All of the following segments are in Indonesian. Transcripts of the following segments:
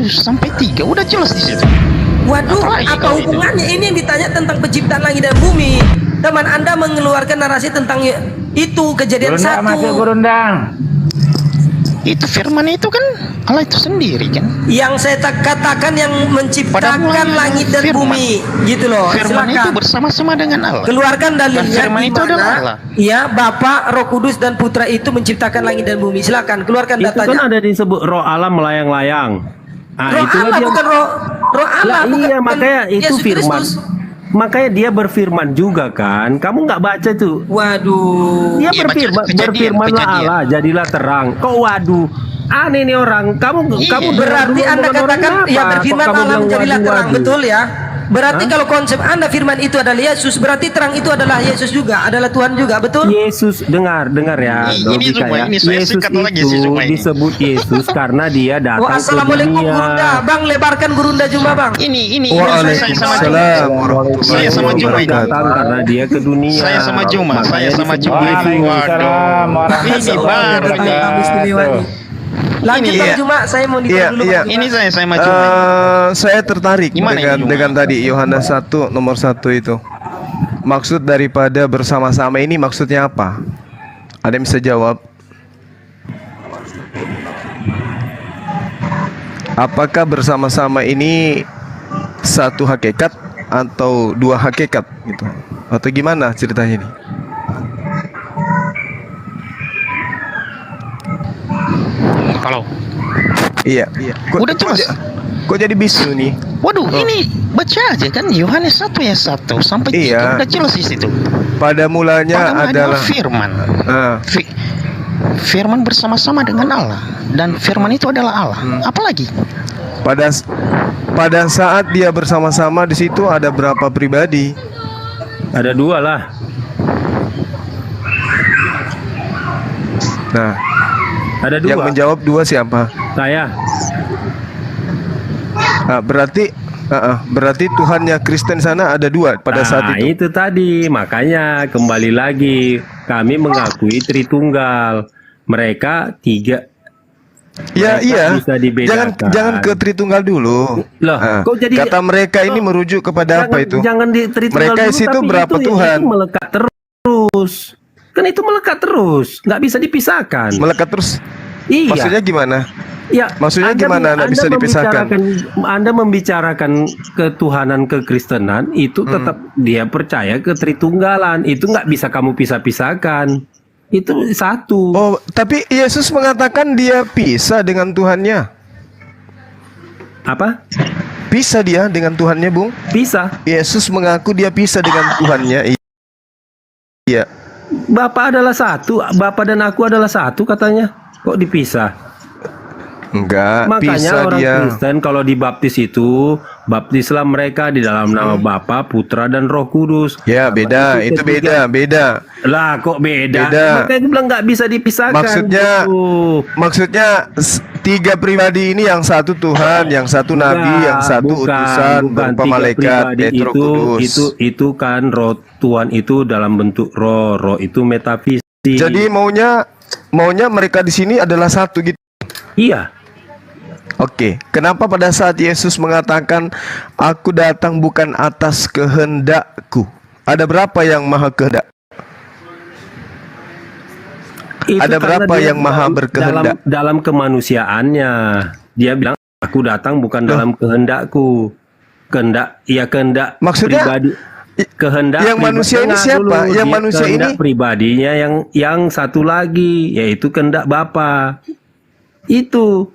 sampai 3 udah jelas di situ. Waduh, Apalagi apa kalau itu? hubungannya ini yang ditanya tentang penciptaan langit dan bumi? Teman Anda mengeluarkan narasi tentang itu kejadian Gurunda masuk 1. gurundang. Itu firman itu kan Allah itu sendiri kan. Yang saya katakan yang Pada menciptakan mulanya langit dan firman. bumi, gitu loh. Firman itu Silakan. bersama-sama dengan Allah. Keluarkan dalilnya Dan firman di itu adalah mana, Allah. ya, Bapa, Roh Kudus dan Putra itu menciptakan langit dan bumi. Silakan keluarkan Itu kan datanya. ada disebut roh Allah melayang-layang. Nah, Roh itulah Allah dia. bukan roh Allah, Lah, bukan iya, makanya itu Yesus firman. Kristus. Makanya dia berfirman juga kan. Kamu nggak baca tuh. Waduh. Dia Iya, berfirman, baca Kejadian, berfirmanlah Kejadian. Allah, jadilah terang. Kok waduh? Aneh nih orang. Kamu Iya. kamu Berarti dengar Anda dulu omongan katakan orang ya apa? berfirman Kok kamu Allah bilang menjadilah waduh, terang, waduh? betul ya? Berarti Hah? kalau konsep Anda firman itu adalah Yesus, berarti terang itu adalah Yesus juga, adalah Tuhan juga, betul? Yesus dengar ya. Ini logika semua, ya. ini saya Yesus sikat lagi itu sih semua ini. disebut Yesus karena dia datang Oh, ke assalamualaikum dunia. Gurunda, Bang, lebarkan Gurunda Jumba, Bang. Ini saya sama Juma. Waalaikumsalam warahmatullahi Saya sama Juma ini. wabarakatuh. Datang karena dia ke dunia. Saya sama Juma, Makanya saya sama disebut Juma. Yesus. Waalaikumsalam Ini warahmatullahi baru nih. Habis dilewati. wabarakatuh. Lanjut Ini, Bang iya. Juma, saya mau ditanya Iya, dulu iya. Bang Juma. Ini saya sama Juma. Saya tertarik Gimana dengan ini, Juma? dengan tadi Yohanes 1 nomor 1 itu. Maksud daripada bersama-sama ini maksudnya apa? Ada yang bisa jawab? Apakah bersama-sama ini satu hakikat atau dua hakikat gitu? Atau gimana ceritanya ini? Kalau Iya, iya. Udah jelas. Kok jadi bisu nih? waduh, ini baca aja kan Yohanes 1 ayat 1 sampai 3 Iya. udah jelas di situ. Pada mulanya Pada mulanya adalah firman. Ah, Firman bersama-sama dengan Allah dan firman itu adalah Allah. Apalagi? pada saat dia bersama-sama di situ ada berapa pribadi? Ada dua lah. Nah, Ada dua. yang menjawab dua siapa? Saya. Nah, berarti Tuhannya Kristen sana ada dua pada saat Nah, itu. itu tadi. Makanya kembali lagi kami mengakui Tritunggal. Mereka tiga. Ya, mereka iya. bisa dibedakan. Jangan ke Tritunggal dulu. Loh, Nah, kok jadi- kata mereka ini merujuk kepada apa itu? Jangan di Tritunggal Mereka dulu, di situ tapi berapa itu, Tuhan? Itu melekat terus. Kan itu melekat terus, nggak bisa dipisahkan. Melekat terus. Iya. Maksudnya gimana? Ya, Maksudnya gimana nggak bisa dipisahkan? Anda membicarakan ketuhanan kekristenan itu tetap dia percaya ke Tritunggalan. Itu nggak bisa kamu pisah-pisahkan. Itu satu. Oh, tapi Yesus mengatakan dia pisah dengan Tuhannya. Apa? Pisah dia dengan Tuhannya, Bung? Bisa. Yesus mengaku dia pisah dengan Tuhannya. Iya. Bapak adalah satu. Bapak dan aku adalah satu katanya. Kok dipisah? Enggak, Makanya pisah orang dia. Kristen kalau dibaptis itu baptislah mereka di dalam nama Bapa, Putra dan Roh Kudus. Ya, beda. Itu ketiga. beda. Lah kok beda? Beda. Makanya dia bilang nggak bisa dipisahkan. Maksudnya- gitu. Maksudnya tiga pribadi ini, yang satu Tuhan, yang satu Nabi, yang satu utusan berupa tiga malaikat, pribadi yaitu Roh Kudus. itu kan roh Tuhan itu dalam bentuk roh itu metafisik. Jadi maunya mereka di sini adalah satu gitu. iya. Oke, kenapa pada saat Yesus mengatakan aku datang bukan atas kehendakku? Ada berapa yang maha kehendak? Itu Ada karena berapa dia yang maha berkehendak? dalam kemanusiaannya dia bilang aku datang bukan dalam kehendakku. Kehendak Maksudnya, pribadi. Kehendak yang manusia ini Dengar siapa? dulu, Yang dia manusia kehendak ini? pribadinya yang satu lagi yaitu kehendak Bapa. Itu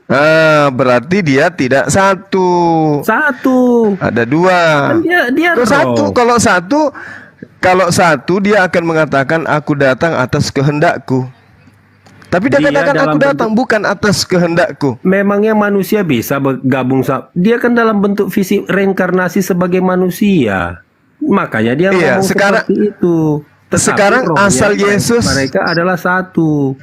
Berarti dia tidak satu. satu. Ada dua. Kan dia Kalau satu, roh. kalau satu dia akan mengatakan aku datang atas kehendakku. Tapi dia Dia katakan dalam aku datang bukan atas kehendakku. Memangnya manusia bisa bergabung dia kan dalam bentuk fisik reinkarnasi sebagai manusia. Makanya dia Iya, ngomong sekarang- seperti itu. Tetapi sekarang rohnya asal Yesus- mereka adalah satu.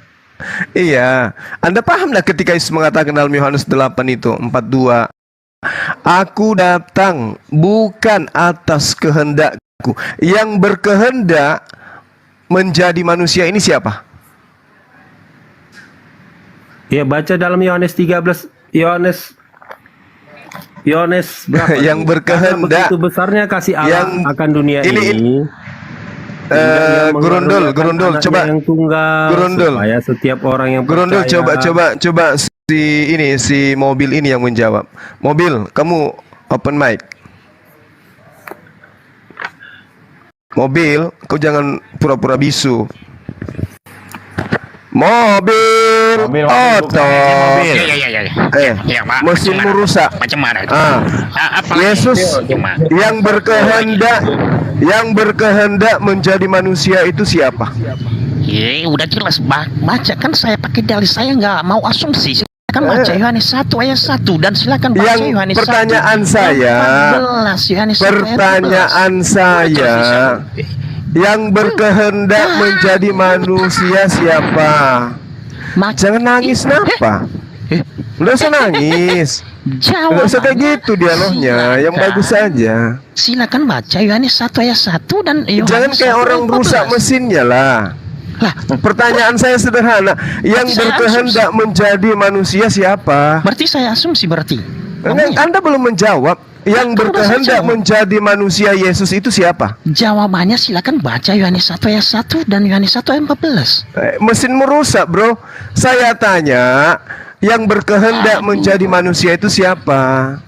Iya, Anda paham nggak ketika Yesus mengatakan dalam Yohanes 8 itu 42, aku datang bukan atas kehendakku. Yang berkehendak menjadi manusia ini siapa? Ya baca dalam Yohanes 13, Yohanes Yohanes berapa? Yang berkehendak. Karena begitu besarnya kasih Allah Yang akan dunia ini- Dia Gurundul, mengaruniakan Gurundul, anaknya coba. yang tunggal Gurundul. supaya setiap orang yang Gurundul, percaya. coba si mobil ini yang menjawab. Mobil, kamu open mic. Mobil, kau jangan pura-pura bisu. Mobil, otot. Mesinmu rusak. Macam mana itu? Apalagi? Yesus Cuma. yang berkehendak menjadi manusia itu siapa? Udah jelas baca kan, saya pakai dalil, saya nggak mau asumsi. Silakan baca Yohanes 1 ayat 1 dan silakan baca Yang Yohanes 1. pertanyaan saya, 14, Yohanes 1 ayat 14. pertanyaan saya, yang berkehendak menjadi manusia siapa? Jangan nangis, kenapa? Nggak usah nangis. Nggak usah kayak gitu dialognya, yang bagus saja. Silakan baca Yohanes 1 ayat 1 dan Yohanes Jangan kayak 1 orang ayat rusak 14. mesinnya lah. Lah, Pertanyaan saya sederhana, yang Saya berkehendak menjadi manusia siapa? berarti saya asumsi berarti. Anda belum menjawab. Yang Kan udah berkehendak saya jawab. menjadi manusia Yesus itu siapa? Jawabannya silakan baca Yohanes 1 ayat 1 dan Yohanes 1 ayat 14. Mesinmu rusak, bro. Saya tanya, yang berkehendak menjadi manusia itu siapa?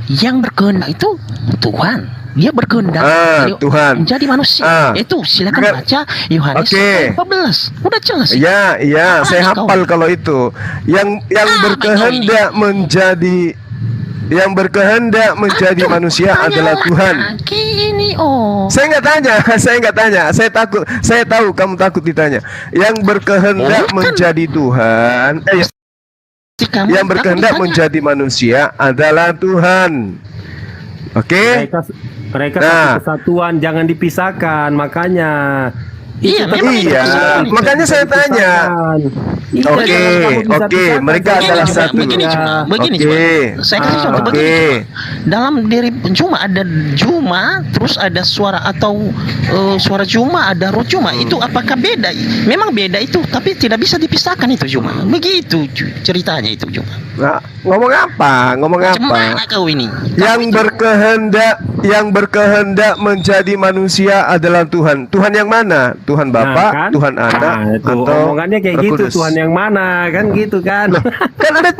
Yang berkehendak itu Tuhan. Dia berkehendak Tuhan. menjadi manusia. Itu silakan baca Yohanes 1 ayat 14. Udah jelas. Iya, saya kau? hafal kalau itu. Yang berkehendak menjadi manusia adalah Tuhan. Ini Saya nggak tanya. Saya tahu kamu takut ditanya. Yang berkehendak Bukan. menjadi Tuhan, yang berkehendak menjadi manusia adalah Tuhan. Oke? Mereka Nah. satu kesatuan, jangan dipisahkan. Makanya Iya, memang itu Iya, kesatuan itu. makanya saya tanya. Iya, Oke, jangan kamu oke, pisah-pisahkan. mereka Begini adalah cuma, satu. begini Oke. cuma. Saya kasih contoh Oke. begini cuma. Dalam diri Juma ada Juma, terus ada suara atau suara Juma, ada roh Juma. Itu apakah beda? Memang beda itu, tapi tidak bisa dipisahkan itu Juma. Begitu ceritanya itu Juma. Nah, ngomong apa? Cemana kau ini? Yang berkehendak menjadi manusia adalah Tuhan. Tuhan yang mana? Tuhan Bapa, kan? Tuhan Anak, Itu atau omongannya kayak Roh gitu. Kudus? Tuhan yang mana? Kan gitu kan? Kan ada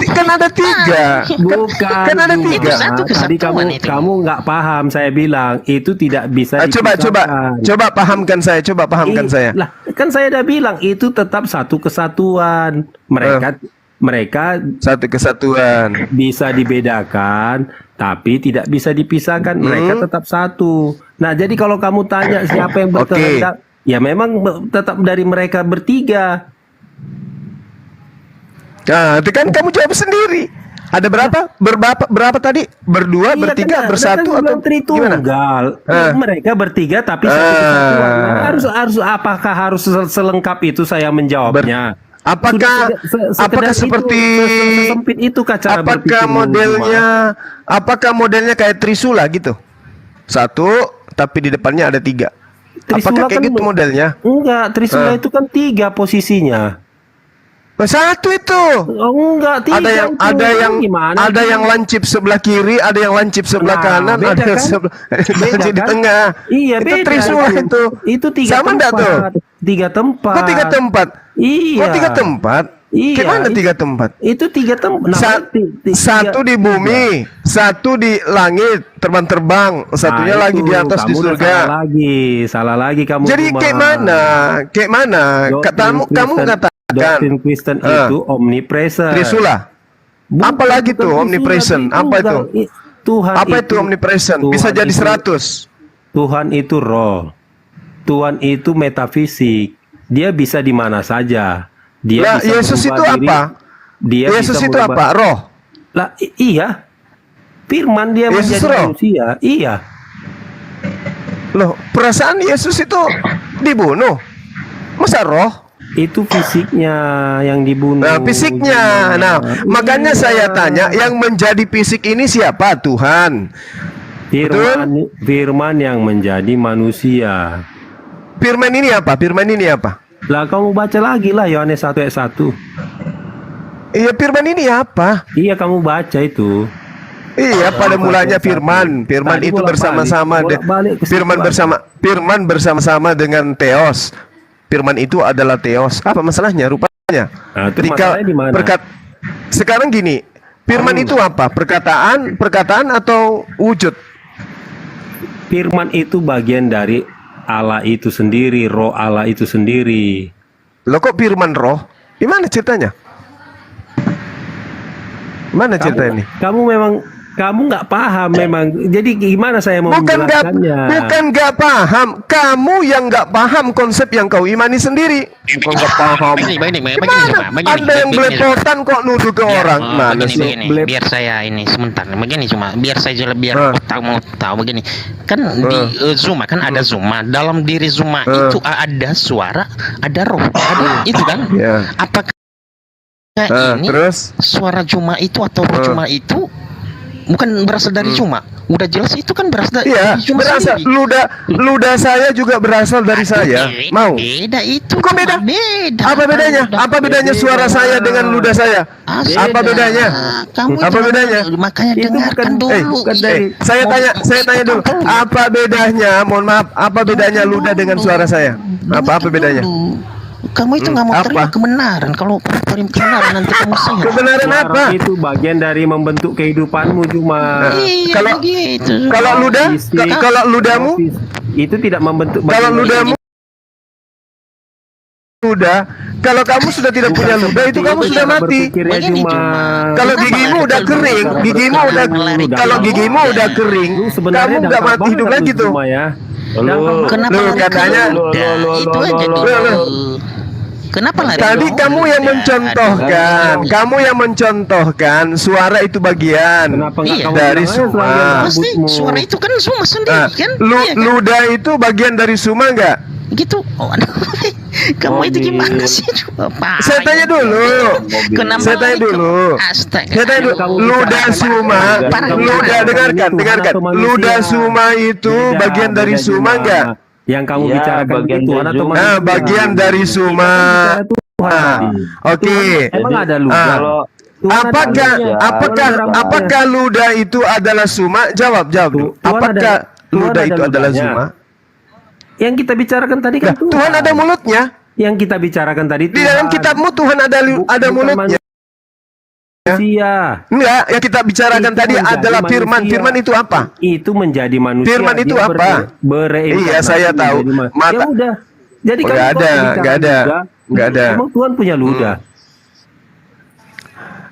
tiga. Bukan. Kan ada Bung. tiga. Itu satu Tadi kesatuan itu. kamu nggak paham. Saya bilang itu tidak bisa Coba pahamkan saya. Saya. Lah, kan saya udah bilang itu tetap satu kesatuan. Mereka Satu kesatuan. bisa dibedakan, tapi tidak bisa dipisahkan. Mereka tetap satu. Nah, jadi kalau kamu tanya siapa yang berkehendak, ya memang tetap dari mereka bertiga. Nah, itu kan kamu jawab sendiri. Ada berapa tadi? Berdua, Iya, bertiga, kan, bersatu kan atau gimana? Tritunggal. Mereka bertiga tapi satu kesatuan. Nah, apakah harus selengkap itu saya menjawabnya? Apakah seperti sempit itu cara apakah modelnya kayak Trisula gitu? Satu, tapi di depannya ada tiga. Apakah kayak gitu modelnya? Enggak, Trisula itu kan tiga posisinya. Satu itu. Oh, enggak, tiga. Ada yang lancip sebelah kiri, ada yang lancip sebelah kanan, ada yang sebelah di kan? tengah. Iya, itu beda. Trisula itu. Itu tiga sama tempat. tuh? Tiga tempat. Kok tiga tempat? Iya. Kok tiga tempat? Iya. Gimana tiga tempat? Itu tiga tempat. Satu di bumi, satu di langit, terbang-terbang, satunya lagi di atas di surga. Salah lagi kamu. Jadi kayak mana? Kamu katakan Doktrin Kristen itu omnipresent. Trisula. Apa lagi tuh omnipresent? Apa itu? Tuhan. Apa itu omnipresent? Bisa jadi 100. Tuhan itu roh. Tuhan itu metafisik. Dia bisa di mana saja. Dia bisa Yesus itu apa? Yesus itu apa? Roh. Lah iya. Firman dia Yesus menjadi roh. manusia. Iya. Loh, perasaan Yesus itu dibunuh. Masa roh? Itu fisiknya yang dibunuh. Nah, fisiknya. Nah, makanya saya tanya, yang menjadi fisik ini siapa? Tuhan. Firman yang menjadi manusia. Firman ini apa? Lah kamu baca lagi lah Yohanes 1 ayat 1. Iya, firman ini apa? Iya, kamu baca itu. Iya, pada mulanya Firman Tadi itu bersama-sama bolak-balik ke situ, Firman Pak. Firman bersama-sama dengan Theos. Firman itu adalah Theos. Apa masalahnya rupanya? Nah, itu masalahnya di mana? Sekarang gini, Firman itu apa? Perkataan atau wujud? Firman itu bagian dari Allah itu sendiri, roh Allah itu sendiri. Loh, kok Firman roh? Gimana ceritanya? Mana cerita ini? Kamu nggak paham memang. Jadi gimana saya mau menjelaskannya? Bukan nggak paham. Kamu yang nggak paham konsep yang kau imani sendiri. Bukan nggak paham. Begini, Ada yang belepotan kok nuduh ke orang. Mana sih? begini, biar saya ini sebentar. Begini cuma, biar saya jelas, biar mau tahu begini. Kan di Zuma kan ada Zuma. Dalam diri Zuma itu ada suara, ada roh, ada itu kan? Ya. Apakah ini Terus? suara Zuma itu atau roh Zuma itu bukan berasal dari Zuma? Udah jelas itu kan berasal dari Iya, Zuma berasal. sendiri. Ludah saya juga berasal dari saya. Mau? Beda itu. Kok beda? Beda. Apa bedanya? Apa bedanya suara saya dengan ludah saya? Apa bedanya? Kamu Apa itu bedanya? makanya Itu dengarkan dulu. Saya tanya dulu. Apa bedanya? Mohon maaf, apa bedanya ludah dengan suara saya? Apa bedanya? Kamu itu nggak mau terima Apa? kebenaran. Kalau terima kebenaran nanti kamu sehat. Kebenaran Suara apa? itu bagian dari membentuk kehidupanmu cuma. Iya, Kalau- begitu. Kalau ludah, Fisik, kalau ludahmu, itu tidak membentuk. kalau bagian dari- ludahmu ludah, kalau kamu sudah tidak punya ludah itu kamu sudah mati. Berpikirnya Begini cuma. cuma. Kalau Kenapa gigimu lari udah ke kering, ludah? gigimu udah kalau gigimu udah kering, Lu kamu sebenarnya nggak dangkal mati hidup banget lagi lu tuh. semua ya. Kenapa Loh, lari katanya, ke ludah? Itu aja dulu. Kenapa lari? Tadi ke kamu yang ludah? mencontohkan, kamu yang mencontohkan suara itu bagian Kenapa nggak Iya. kamu dari bilang aja Suma. selagi Pasti rambutmu? suara itu kan Zuma sendiri Nah, kan? Iya kan? ludah itu bagian dari Suma nggak? Gitu. Oh, aduh. Kamu itu gimana sih? Pak? Saya tanya dulu. Kenapa Saya tanya lari ke- dulu. Astaga. Saya tanya dulu. Kamu Ludah bicara- Suma, Parah. ludah dengarkan. Tuhan atau manusia? Ludah Suma itu Beda, bagian dari beda Suma Juma. nggak? Yang kamu Iya, bicarakan bagian itu Tuhan dari atau Zuma. manusia? Nah, bagian dari Suma. Kita bicara Tuhan Ah, tadi. oke. Emang Jadi, ada ludah? kalau Tuhan ada Apakah ludah. apakah ludah itu adalah Suma? Jawab dulu. Tuhan Apakah ada- ludah Tuhan itu ada adalah ludahnya. Suma? Yang kita bicarakan tadi kan Nah, Tuhan ada mulutnya. Yang kita bicarakan tadi Di dalam kitabmu Tuhan ada bukan mulutnya. manusia. Enggak, yang kita bicarakan Itu tadi menjadi adalah firman. manusia. Firman itu apa? Itu menjadi manusia. Firman itu Dia apa? Bereinkarnasi Iya, saya tahu. menjadi Mata- Ya udah. Jadi Oh, kalau nggak kau ada, bicara nggak ada, ludah, nggak ada. Emang Tuhan punya ludah.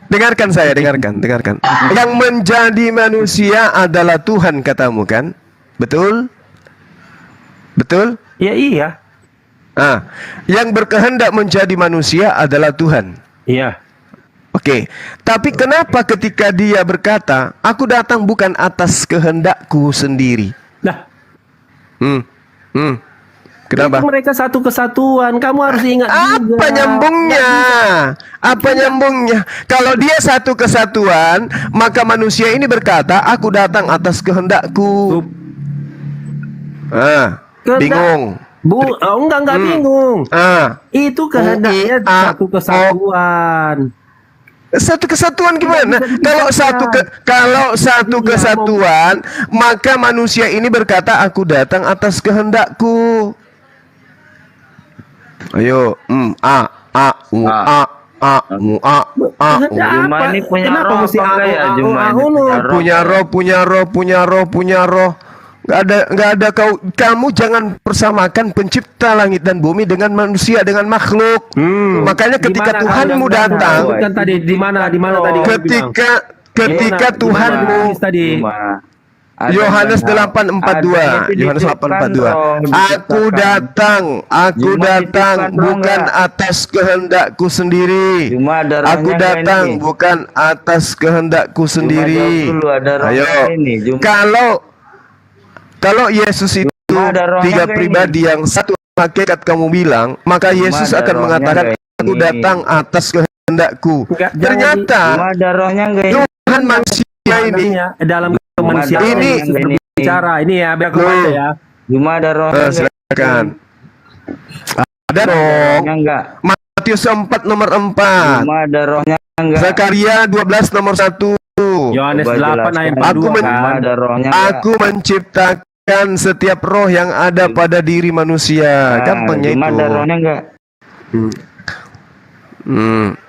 Dengarkan saya, dengarkan. Yang menjadi manusia adalah Tuhan katamu kan? Betul? Betul? Ya iya. Ah, yang berkehendak menjadi manusia adalah Tuhan. Iya. Oke, tapi kenapa ketika dia berkata, aku datang bukan atas kehendakku sendiri? Nah, Kenapa? itu mereka satu kesatuan. Kamu harus ingat juga. Apa nyambungnya? Apa nyambungnya? Kalau dia satu kesatuan, maka manusia ini berkata, aku datang atas kehendakku. Ah, Kehendak- bingung. Enggak bingung. Ah, Itu kehendaknya I-A-O. satu kesatuan. satu kesatuan gimana? Bisa Kalau satu Iya, kesatuan, maka manusia ini berkata, aku datang atas kehendakku. Ayo, Juma ini punya Kenapa roh mesti apa enggak ya? Juma ini punya roh. punya roh. Nggak ada kamu jangan persamakan pencipta langit dan bumi dengan manusia, dengan makhluk. Makanya ketika Di mana Tuhanmu kamu datang, sebutkan tadi di mana tadi kamu bilang? ketika Di mana Tuhanmu, hadis tadi? Juma. Yohanes 8:42, Yohanes 8:42. Aku datang bukan atas kehendakku sendiri. Cuma ada rohnya Aku nggak datang ini? bukan atas kehendakku sendiri. jawab dulu, ada rohnya Ayo, nggak ini? Cuma- kalau Yesus itu Cuma ada rohnya tiga nggak pribadi yang satu hakikat kamu bilang, maka Yesus ada akan rohnya mengatakan, nggak aku ini? datang atas kehendakku. Enggak, jangan Ternyata Cuma ada rohnya enggak ini? Tuhan manusia ini Dalam kemanusiaan Ini- bicara ini ya biar aku Loh. baca ya. Cuma ada rohnya enggak? silakan. Ada dong. Rohnya enggak? Matius 4 nomor 4. Cuma ada rohnya enggak? Zakaria 12 nomor 1. Yohanes Coba 8 ayat jelaskan. 42 Cuma kan. ada rohnya nggak? Aku menciptakan setiap roh yang ada pada diri manusia. Gampangnya cuma itu. ada rohnya enggak?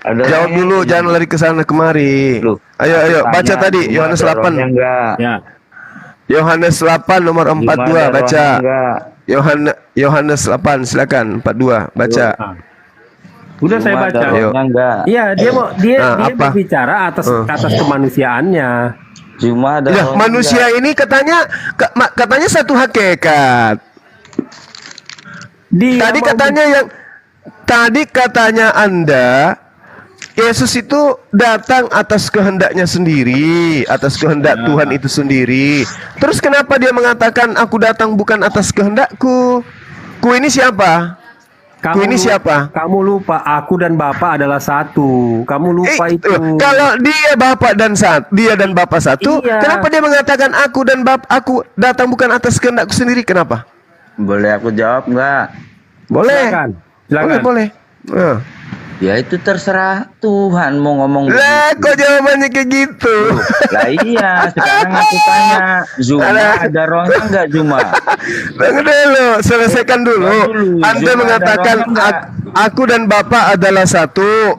Ada Jawab rohnya dulu, nggak? jangan lari ke sana kemari. Loh, Ayo, tanya, baca tadi cuma Yohanes ada rohnya 8. enggak? Ya. Yohanes 8 nomor Cuma 42 ada baca. rohnya enggak? Yohanes 8 silakan 42 baca. Ah. Udah saya Cuma ada baca. Ayo. rohnya enggak? Iya, dia dia Nah, apa? berbicara atas kemanusiaannya. Cuma ada Ya, rohnya manusia enggak? ini katanya satu hakikat. Dia Tadi mau- katanya Anda Yesus itu datang atas kehendaknya sendiri, atas kehendak Tuhan itu sendiri. Terus kenapa dia mengatakan aku datang bukan atas kehendakku? Ku ini siapa? Ku ini siapa? Kamu lupa aku dan Bapa adalah satu. Kamu lupa itu. Kalau dia dan Bapa satu, Iya. kenapa dia mengatakan aku datang bukan atas kehendakku sendiri? Kenapa? Boleh aku jawab enggak? Boleh. Silakan. Boleh. Nah. Ya itu terserah Tuhan mau ngomong Lah, begitu. kok jawabannya kayak gitu? Lah iya, sekarang aku tanya, Zuma ada rohnya enggak Zuma? Tunggu dulu, selesaikan dulu. Dulu, Anda Zuma mengatakan ada rohnya enggak? aku dan Bapak adalah satu.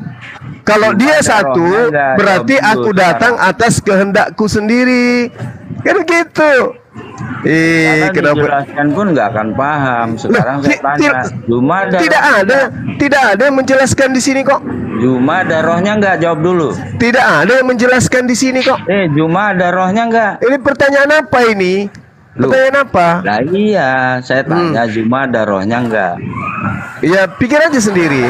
Kalau Zuma dia ada satu, rohnya enggak? berarti Jawab dulu aku datang atas kehendakku sendiri. Kan gitu. Karena Kenapa? dijelaskan pun nggak akan paham. Sekarang saya tanya, Zuma ada Tidak ada yang menjelaskan di sini kok. Zuma ada rohnya nggak? Jawab dulu. Tidak ada yang menjelaskan di sini kok. Zuma ada rohnya nggak? Ini pertanyaan apa ini? Loh. Pertanyaan apa? Lah iya, saya tanya Zuma ada rohnya nggak? Ya pikir aja sendiri.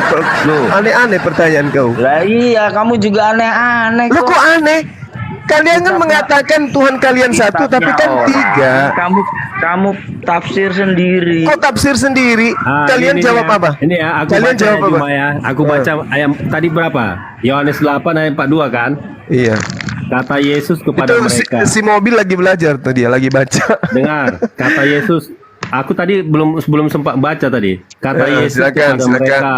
Loh. Aneh-aneh pertanyaan kau. Lah iya, kamu juga aneh-aneh Lo kok aneh? Kalian kan mengatakan Tuhan kalian satu, tapi kan Kitabnya tiga. orang. Kamu tafsir sendiri. Kok tafsir sendiri? Kalian ini jawab ya. apa? Ini ya, aku Kalian baca jawab ya, apa? Juma ya. Aku baca ayat tadi berapa? Yohanes 8 ayat 42 kan? Iya. Kata Yesus kepada Itu mereka. si mobil lagi belajar tadi, lagi baca. Dengar, kata Yesus. Aku tadi belum sempat baca tadi. Kata Yesus silakan, kepada mereka,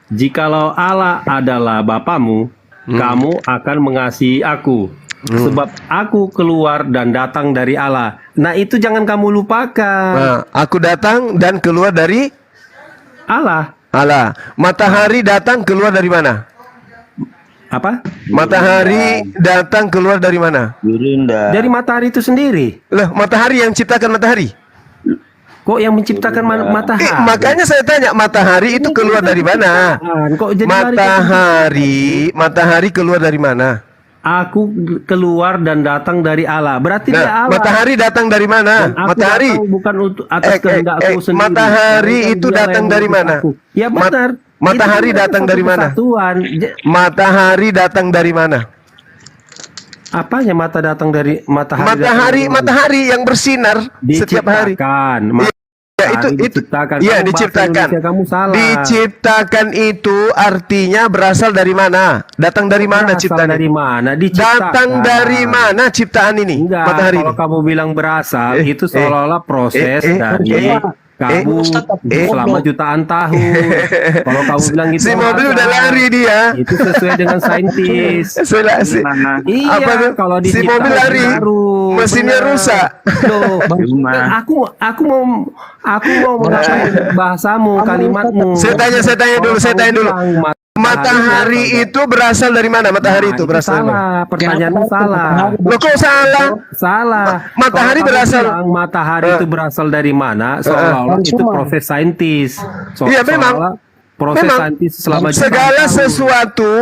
jikalau Allah adalah Bapamu, kamu akan mengasihi aku. Sebab aku keluar dan datang dari Allah. Nah itu jangan kamu lupakan. Nah, aku datang dan keluar dari Allah. Allah. Matahari datang keluar dari mana? Apa? Matahari datang keluar dari mana? Yurinda. Dari matahari itu sendiri. Lah, matahari yang ciptakan matahari. Kok yang menciptakan matahari? Makanya saya tanya, matahari itu keluar dari mana? Kok jadi lari ke- Matahari keluar dari mana? Aku keluar dan datang dari Allah. Berarti dia Nah, Allah. matahari datang dari mana? Dan aku Matahari. datang bukan untuk atas kehendakku sendiri. Matahari Melainkan itu Dialah datang yang dari mengutus mana? aku. Ya benar. Matahari Itu datang satu dari mana? kesatuan. Matahari datang dari mana? Apanya mata datang dari matahari? Matahari yang bersinar setiap hari. Diciptakan. Ya, itu diciptakan. Iya, Kamu bahasa diciptakan. Indonesia kamu salah. Diciptakan itu artinya berasal dari mana? Datang dari mana Berasal ciptaan dari ini? mana? Diciptakan. Datang dari mana ciptaan ini? Enggak, Matahari kalau ini. kamu bilang berasal, itu seolah-olah proses dari kamu selama jutaan tahun. Kalau kamu bilang gitu, Si mobil berasal. udah lari dia. Itu sesuai dengan saintis. Iya, Apa tuh? kalau Si diciptakan mobil lari, baru, mesinnya benar. rusak. Loh, Cuma. aku mau mengapain bahasamu, kalimatmu. Saya tanya dulu. Bilang, Matahari itu berasal dari mana? Matahari itu berasal dari mana? salah, pertanyaanmu salah. Loh, kok salah? Salah. Matahari Kalau kamu berasal- bilang matahari itu berasal dari mana? Seolah-olah itu proses saintis. Iya, memang. Seolah-olah proses Memang saintis selama segala jutaan tahun. sesuatu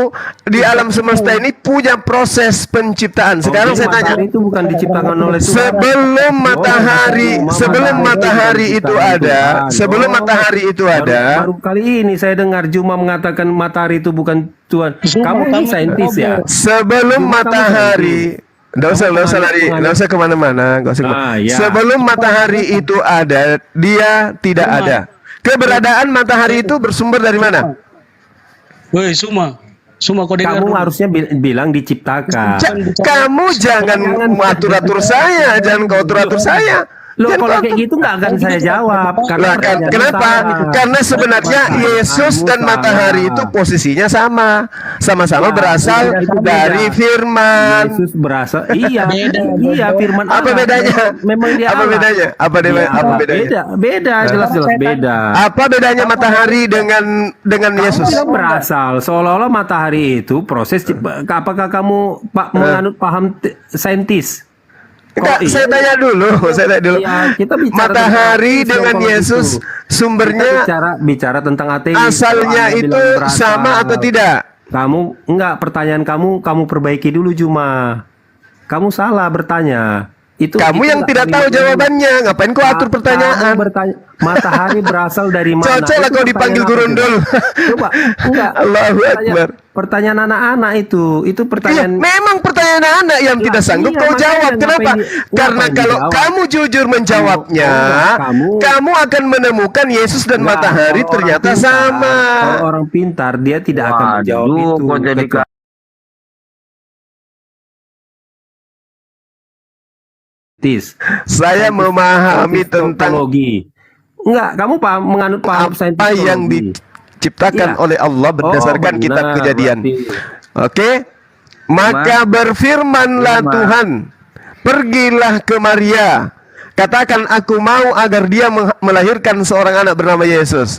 di alam semesta ini punya proses penciptaan. Sekarang Oke, saya tanya, matahari itu bukan diciptakan oleh Tuhan. sebelum matahari itu ada, sebelum matahari itu ada, Baru kali ini saya dengar Juma mengatakan matahari itu bukan Tuhan. Kamu ini saintis ya? sebelum matahari, nggak usah kemana-mana, nggak usah kemana. Ya. Sebelum matahari itu ada, dia tidak ada. Keberadaan matahari itu bersumber dari mana? Woi, Suma kau dengar Kamu dulu. harusnya bilang diciptakan. Kamu jangan atur-atur saya, jangan kau atur-atur saya. Loh, Jangan kalau kau- kayak gitu nggak akan saya jawab. Karena Lah, pertanyaan kenapa? salah. Karena sebenarnya Yesus dan Pertanyaanmu matahari salah. itu posisinya sama-sama Ya, berasal beda itu beda. dari firman. Yesus berasal, iya firman Apa Allah. bedanya? Memang dia Apa Allah. bedanya? Apa Iya, apa bedanya? Beda, jelas-jelas beda. Apa bedanya matahari dengan Yesus? Kamu berasal seolah-olah matahari itu proses. Apakah kamu menganut paham saintis? Enggak, Iya. saya tanya dulu. Iya, kita bicara Matahari tentang dengan kalau Yesus itu. Kita sumbernya bicara tentang ateis. asalnya Kalau Anda itu bilang berasal, sama atau tidak? Kamu enggak, pertanyaan kamu perbaiki dulu Juma. Kamu salah bertanya. Itu Kamu yang enggak tidak kami tahu ngomong. jawabannya. Ngapain kau atur Kamu pertanyaan? bertanya, matahari berasal dari mana? Cocok lah Itu kau dipanggil pertanyaan apa gurundul. coba? Coba, enggak. Allahu Akbar. Pertanyaan anak-anak itu Iya, pertanyaan. memang pertanyaan anak yang Lah, tidak sanggup iya, kau makanya jawab. Kenapa? ngapain Karena kalau dijawab? kamu jujur menjawabnya, kamu akan menemukan Yesus dan Enggak, matahari kalau orang ternyata pintar- sama. Kalau orang pintar dia tidak akan menjawab Waduh, itu. kok jadi Kecuali Saya memahami tentang psikologi. Enggak, kamu menganut paham sains apa yang psikologi. diciptakan Iya. oleh Allah berdasarkan Oh, kitab benar, Kejadian. berarti. Oke? Maka berfirmanlah Firman. Tuhan, pergilah ke Maria. Katakan aku mau agar dia melahirkan seorang anak bernama Yesus.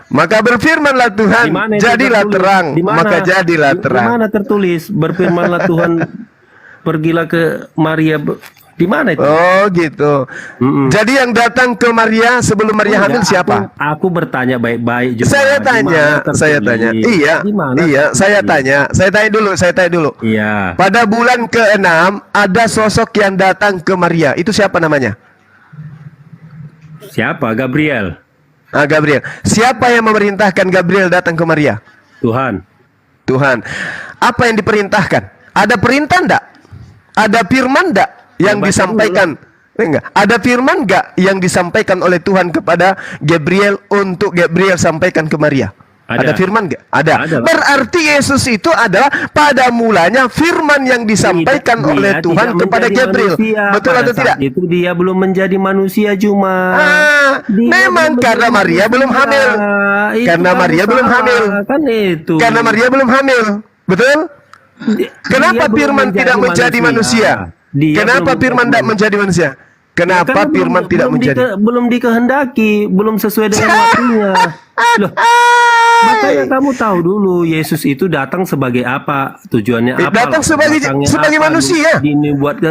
Maka berfirmanlah Tuhan, Di mana itu jadilah tertulis? terang. Di mana? Maka jadilah Di terang. mana tertulis berfirmanlah Tuhan pergilah ke Maria? Di mana itu? Oh gitu. Mm-mm. Jadi yang datang ke Maria sebelum Maria hamil Enggak, siapa? Aku bertanya baik-baik juga. Saya Di tanya, mana saya tertulis? tanya. Iya, Di mana iya, saya tertulis? tanya. Saya tanya dulu. Iya. Pada bulan ke-6 ada sosok yang datang ke Maria. Itu siapa namanya? Siapa? Gabriel. Ah, Gabriel. Siapa yang memerintahkan Gabriel datang ke Maria? Tuhan. Tuhan. Apa yang diperintahkan? Ada perintah enggak? Ada firman enggak yang Baca disampaikan? Enggak. Ada firman enggak yang disampaikan oleh Tuhan kepada Gabriel untuk Gabriel sampaikan ke Maria? Ada. Ada firman enggak? Ada. Ada. Berarti Yesus itu adalah pada mulanya firman yang disampaikan Dia oleh Tuhan tidak kepada menjadi Gabriel. manusia. Betul Pada atau saat tidak? Itu dia belum menjadi manusia cuma. Ah, memang karena Maria belum hamil. Karena Maria belum hamil. Kan itu. Karena Maria belum hamil. Betul? Kenapa Dia belum firman tidak menjadi manusia? Dia Kenapa belum firman tidak menjadi manusia? Kenapa Karena firman tidak menjadi? belum dikehendaki, belum sesuai dengan waktunya. Loh, makanya kamu tahu dulu Yesus itu datang sebagai apa, tujuannya apa? Datang sebagai Datangnya apa? manusia.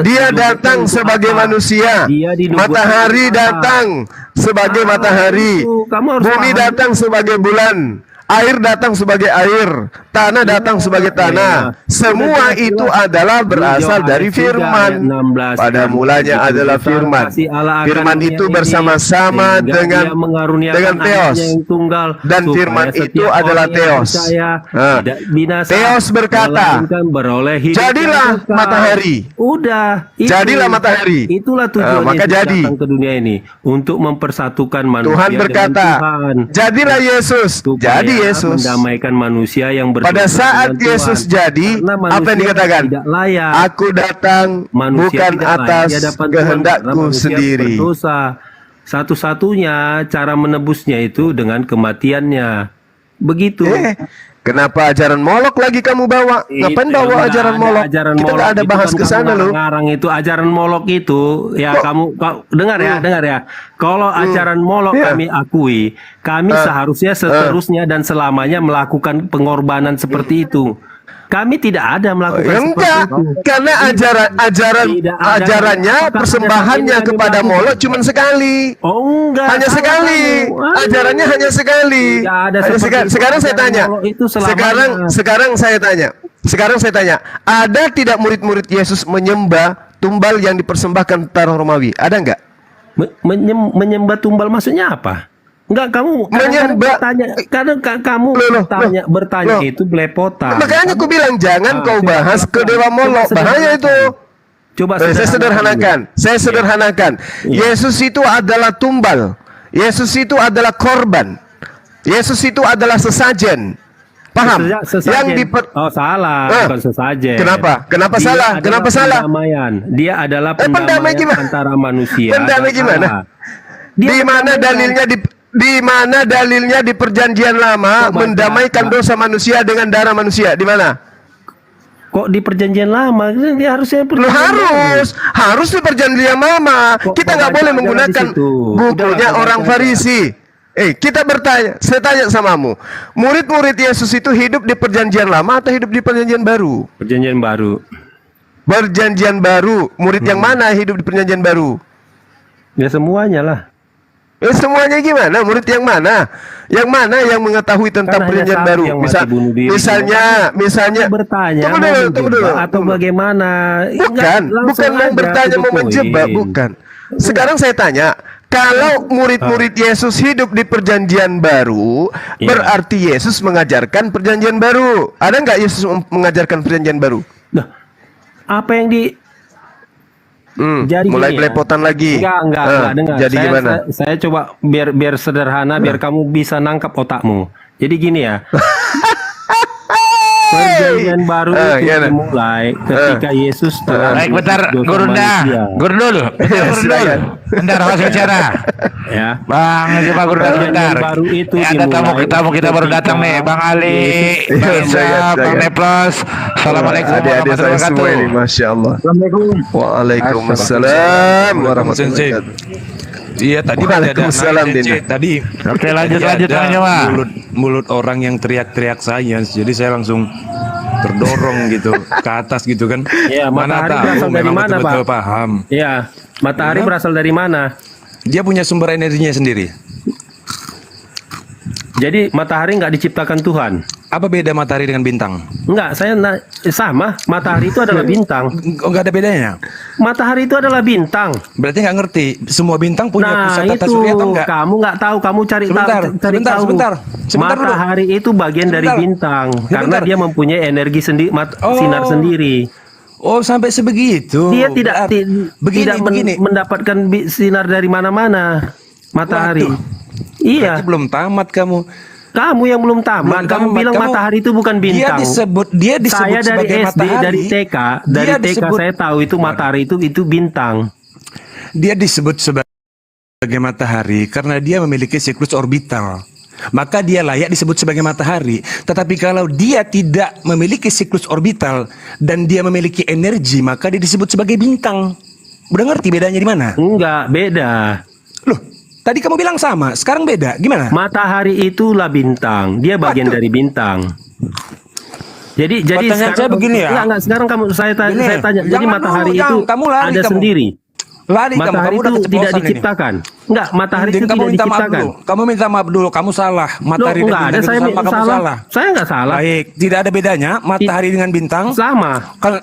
Dia datang sebagai manusia. Dia dinubuatkan Matahari apa? datang sebagai matahari. Itu, kamu harus Bumi paham. datang sebagai bulan. Air datang sebagai air, tanah datang sebagai tanah. Semua itu adalah berasal dari firman. Pada mulanya adalah firman. Firman itu bersama-sama dengan Theos. Dan firman itu adalah Theos. Nah, Theos berkata, jadilah matahari. Udah. Jadilah matahari. Itulah tujuan Maka Yesus jadi. datang ke dunia ini untuk mempersatukan manusia Tuhan dengan berkata, Tuhan. jadilah Yesus. Supaya Jadi Yesus. mendamaikan manusia yang berdosa Pada saat dengan Tuhan. Yesus jadi, Karena apa yang manusia dikatakan? tidak layak. Aku datang Manusia bukan tidak layak atas di hadapan Tuhan karena kehendakku manusia sendiri. berdosa. Satu-satunya cara menebusnya itu dengan kematiannya. Begitu. Kenapa ajaran molok lagi kamu bawa? Ngapain Itu bawa nggak ajaran ada molok? ajaran Kita nggak ada itu bahas kan ke sana kamu loh. ngarang itu ajaran molok itu ya Kok? kamu dengar ya dengar ya. Kalau ajaran molok Iya. kami akui, kami seharusnya seterusnya dan selamanya melakukan pengorbanan seperti itu. Kami tidak ada melakukan Enggak, seperti itu. karena Tidak ada. ajarannya Bukan persembahannya ada kepada yang molok dilakukan. cuma sekali. Oh enggak. Hanya salah sekali. kamu. Ajarannya hanya sekali. Tidak ada Hanya seperti itu. Sekarang saya Ajaran tanya. molok itu selamanya. Sekarang saya tanya. Ada tidak murid-murid Yesus menyembah tumbal yang dipersembahkan Tarah Romawi? Ada enggak? Menyembah tumbal maksudnya apa? Enggak, kamu kadang-kadang Menyembah- bertanya, kadang kamu Loh, bertanya loh. itu belepotan. Makanya aku bilang jangan kau coba- bahas ke coba- dewa molok. coba Bahaya itu. Coba Saya sederhanakan. Iya. Yesus itu adalah tumbal. Yesus itu adalah korban. Yesus itu adalah sesajen Paham? Sesajen. Yang diper Oh salah, bukan sesajen. Kenapa? Kenapa Dia salah? adalah Kenapa salah? Pendamaian. Dia adalah pendamai pendamaian gimana? antara manusia. Pendamai dan gimana? Allah. Dia Di mana pendamaian. dalilnya di mana dalilnya di perjanjian lama Coba, mendamaikan Pak. dosa manusia dengan darah manusia? Di mana? Kok di perjanjian lama? Dia harusnya Lu harus di perjanjian lama. Kok Kita nggak baca boleh aja menggunakan di situ. bukunya Udahlah, kau orang baca aja. Farisi. Kita bertanya, saya tanya samamu, murid-murid Yesus itu hidup di perjanjian lama atau hidup di perjanjian baru? Perjanjian baru. Perjanjian baru. Murid yang mana hidup di perjanjian baru? Ya semuanya lah. Semuanya gimana? Murid yang mana? Yang mana yang mengetahui tentang Kan hanya perjanjian satu baru? yang mati bunuh diri. Misalnya, Aku bertanya, tunggu mau dulu, tunggu dulu. menjebak atau bagaimana? Bukan, Langsung bukan mau aja bertanya to mau the point. menjebak, bukan. Sekarang saya tanya, kalau murid-murid Yesus hidup di perjanjian baru, Iya. berarti Yesus mengajarkan perjanjian baru. Ada nggak Yesus mengajarkan perjanjian baru? Nah, apa yang di Jadi mulai gini ya. belepotan lagi. Enggak dengar. Jadi gimana? Saya coba biar sederhana, biar kamu bisa nangkap otakmu. Jadi gini ya. Perjanjian baru itu gimana? dimulai ketika Yesus telah Baik, bentar, menebus dosa Gurunda. manusia. Gurdul. Silakan. Bentar, host bicara. Ya. Bang, coba Gurunda Perjanjian bentar. baru itu Ada tamu kita baru datang nih, Bang Ali, Bang Indra, Bang Neplos. Assalamualaikum Adik-adik saya warahmatullahi semua ini, wabarakatuh. masya Allah. Assalamualaikum. Waalaikumsalam warahmatullahi Sensei. wabarakatuh. Iya tadi Waalaikumsalam, Dina. tadi Oke, lanjut ada tanya, Pak. mulut orang yang teriak-teriak sains, jadi saya langsung terdorong gitu ke atas gitu kan. Iya, Mana matahari tahu berasal dari memang mana, betul-betul Pak? paham. Iya, matahari berasal dari mana? Dia punya sumber energinya sendiri. Jadi matahari nggak diciptakan Tuhan. Apa beda matahari dengan bintang? Enggak, sama. Matahari itu adalah bintang. Oh, nggak ada bedanya. Matahari itu adalah bintang. Berarti nggak ngerti. Semua bintang punya Nah pusat tata itu surya atau enggak? kamu nggak tahu, kamu cari Sebentar, tahu, cari sebentar, tahu. sebentar dulu. Matahari itu bagian dari Sebentar. bintang karena Sebentar. dia mempunyai energi sendiri, Oh. sinar sendiri. Oh, sampai sebegitu. Dia tidak begini. mendapatkan sinar dari mana-mana. Matahari. Waduh. Iya, Berarti belum tamat kamu. kamu yang belum tamat. Belum Kamu tamat. bilang Kamu- matahari itu bukan bintang. Dia disebut Saya dari sebagai SD, matahari. dari TK, dari Dia TK disebut- saya tahu itu matahari itu bintang. Dia disebut sebagai matahari karena dia memiliki siklus orbital. Maka dia layak disebut sebagai matahari. Tetapi kalau dia tidak memiliki siklus orbital dan dia memiliki energi, maka dia disebut sebagai bintang. Udah ngerti bedanya di mana? Enggak, beda. Loh, tadi kamu bilang sama, sekarang beda. Gimana? Matahari itulah bintang. Dia bagian Waduh. dari bintang. Jadi Pertanyaan saya begini ya. Enggak, sekarang saya Gini, tanya. Jadi jangan matahari dulu, itu kamu lari ada kamu. sendiri. Lari Matahari kamu udah itu tidak keceplosan ini. diciptakan. Enggak, matahari Mending itu kamu tidak minta maaf diciptakan. dulu. Kamu minta maaf dulu, kamu salah. Matahari Loh, dan enggak ada bintang saya itu sama, kamu salah. Saya enggak salah. Baik, tidak ada bedanya matahari dengan bintang. Sama.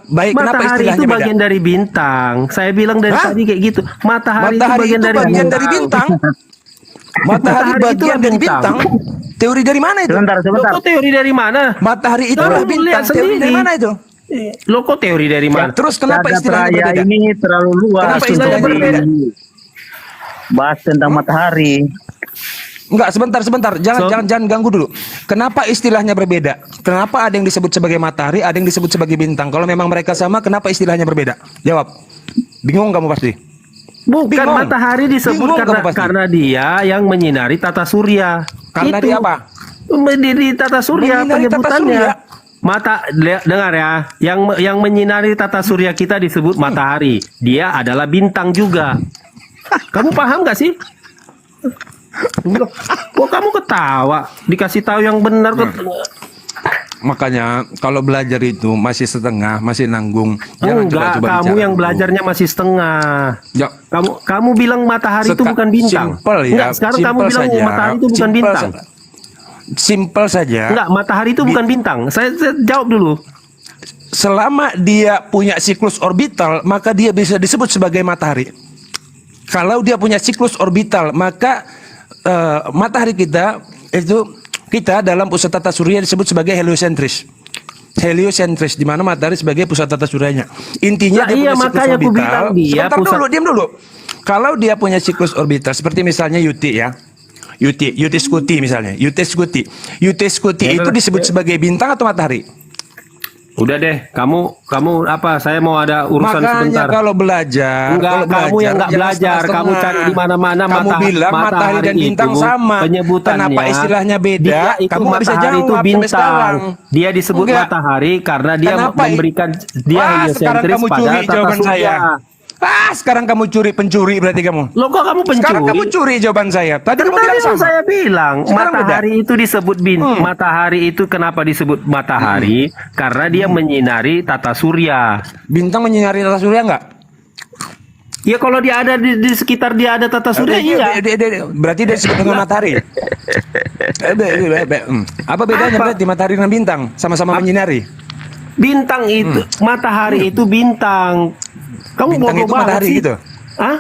Baik, kenapa Matahari istilahnya itu beda? bagian dari bintang. Saya bilang dari Hah? tadi kayak gitu. Matahari, Matahari itu bagian dari bintang. Matahari Matahari itu bagian dari bintang. bintang. Teori dari mana itu? Sebentar, Loh, sebentar. kok teori dari mana? Matahari itu Kamu adalah bintang. lihat Teori dari sendiri. mana itu? Lo kok teori dari mana? Terus kenapa Jagat istilahnya raya berbeda? ini terlalu luas Kenapa untuk istilahnya berbeda? bahas tentang matahari. Enggak, sebentar. Jangan ganggu dulu. Kenapa istilahnya berbeda? Kenapa ada yang disebut sebagai matahari, ada yang disebut sebagai bintang? Kalau memang mereka sama, kenapa istilahnya berbeda? Jawab. Bingung kamu pasti. Bukan, Bingung. matahari disebut Bingung kamu pasti. karena dia yang menyinari tata surya. Karena Itu. dia apa? Di tata surya Menyinari tata penyebutannya. surya. Dengar ya, yang menyinari tata surya kita disebut matahari. Dia adalah bintang juga. Kamu paham gak sih? Kok kamu ketawa? Dikasih tahu yang benar Makanya kalau belajar itu masih setengah, masih nanggung. Jangan Enggak, coba-coba kamu bicara yang dulu. belajarnya masih setengah. Ya, Kamu bilang matahari itu bukan bintang. Simple ya. Enggak, sekarang kamu simple bilang saja. matahari itu bukan Simple bintang. Simple saja. Enggak, matahari itu bukan bintang. Saya jawab dulu. Selama dia punya siklus orbital, maka dia bisa disebut sebagai matahari. Kalau dia punya siklus orbital, maka matahari kita itu dalam pusat tata surya disebut sebagai heliosentris. Heliosentris, di mana matahari sebagai pusat tata suryanya. Intinya Lah, dia iya, punya siklus makanya aku orbital. bilang dia Sebentar pusat- dulu, diam dulu. Kalau dia punya siklus orbital, seperti misalnya Yuti ya. Yuti Scuti misalnya. Yuti Scuti itu disebut sebagai bintang atau matahari? Udah deh, kamu apa? Saya mau ada urusan sebentar. Makanya kalau belajar, Enggak, kamu yang nggak jangan belajar, kamu setengah-setengah. cari di mana-mana. Kamu bilang matahari dan bintang itu sama. Penyebutannya. Kenapa istilahnya beda? Dia itu Kamu nggak bisa matahari jawab itu sampai bintang. sekarang. Dia disebut Enggak. matahari karena dia Kenapa? memberikan dia Wah, sekarang heliosentris kamu pada curi tata jawaban surya. saya. Sekarang kamu pencuri berarti kamu. Loh, kok kamu pencuri? Sekarang kamu curi jawaban saya. Tadi kamu bilang sama. Saya bilang Sekarang matahari itu disebut matahari itu kenapa disebut matahari? Karena dia menyinari tata surya. Bintang menyinari tata surya enggak? Ya kalau dia ada di sekitar dia ada tata surya, iya. Berarti dia disebut dengan matahari. Apa bedanya berarti matahari dengan bintang? Sama-sama menyinari. Bintang itu matahari itu bintang. Kamu Bintang bodoh itu banget matahari sih. gitu. Hah?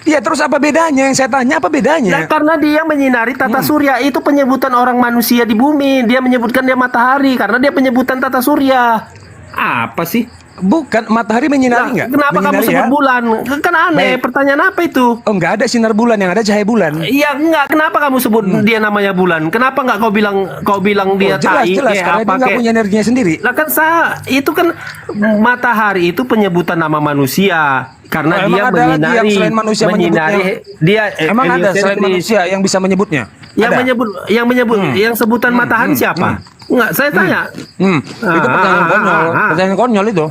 Iya, terus apa bedanya? Yang saya tanya apa Nah, bedanya? karena dia menyinari tata surya, itu penyebutan orang manusia di bumi. Dia menyebutkan dia matahari karena dia penyebutan tata surya. Apa sih? Bukan, matahari menyinari Nah, enggak? kenapa kamu Menyinari sebut ya? bulan? Kan aneh. Baik. Pertanyaan apa itu? Oh, enggak ada sinar bulan, yang ada cahaya bulan. Iya enggak. Kenapa kamu sebut dia namanya bulan? Kenapa enggak kau bilang dia Jelas, tai? jelas, karena dia enggak punya energinya sendiri. Lah kan itu kan matahari itu penyebutan nama manusia karena Emang dia ada lagi yang selain manusia menyinari menyebutnya? dia Emang ada selain heliosentris. manusia yang bisa menyebutnya? Yang Ada? menyebut yang sebutan matahari siapa? Enggak, saya tanya. Itu pertanyaan konyol. Pertanyaan konyol itu.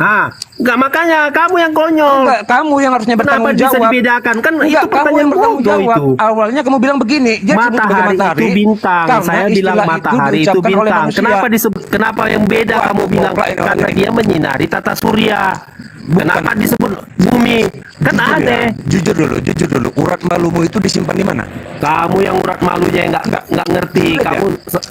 Enggak, makanya kamu yang konyol. Enggak, kamu yang harusnya Kenapa bertanggung bisa jawab. dibedakan? Kan Enggak, itu kamu pertanyaan yang bertanggung bodoh jawab. itu. Awalnya kamu bilang begini, dia disebut sebagai Matahari itu bintang. karena Saya bilang istilah matahari itu diucapkan oleh bintang. manusia. Kenapa disebut? Kenapa yang beda Wah, kamu bilang? goblok ini Karena orang ini. dia menyinari tata surya. Kenapa disebut bumi? Kan Jujur ya, aneh. jujur dulu. Urat malumu itu disimpan di mana? Kamu yang urat malunya nggak ngerti.